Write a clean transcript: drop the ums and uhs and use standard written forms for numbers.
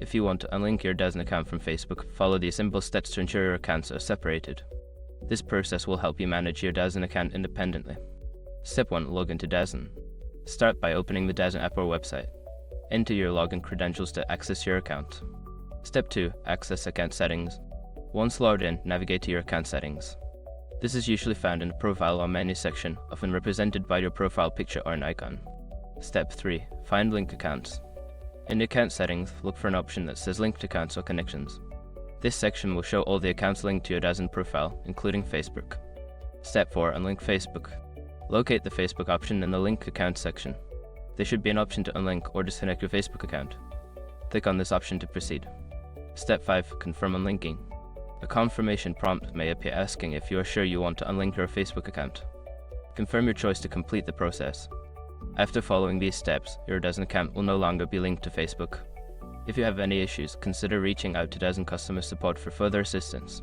If you want to unlink your DAZN account from Facebook, follow these simple steps to ensure your accounts are separated. This process will help you manage your DAZN account independently. Step 1. Log into DAZN. Start by opening the DAZN app or website. Enter your login credentials to access your account. Step 2. Access account settings. Once logged in, navigate to your account settings. This is usually found in the Profile or Menu section, often represented by your profile picture or an icon. Step 3. Find linked accounts. In the account settings, look for an option that says Linked Accounts or Connections. This section will show all the accounts linked to your DAZN profile, including Facebook. Step 4. Unlink Facebook. Locate the Facebook option in the Link Account section. There should be an option to unlink or disconnect your Facebook account. Click on this option to proceed. Step 5. Confirm unlinking. A confirmation prompt may appear asking if you are sure you want to unlink your Facebook account. Confirm your choice to complete the process. After following these steps, your DAZN account will no longer be linked to Facebook. If you have any issues, consider reaching out to DAZN customer support for further assistance.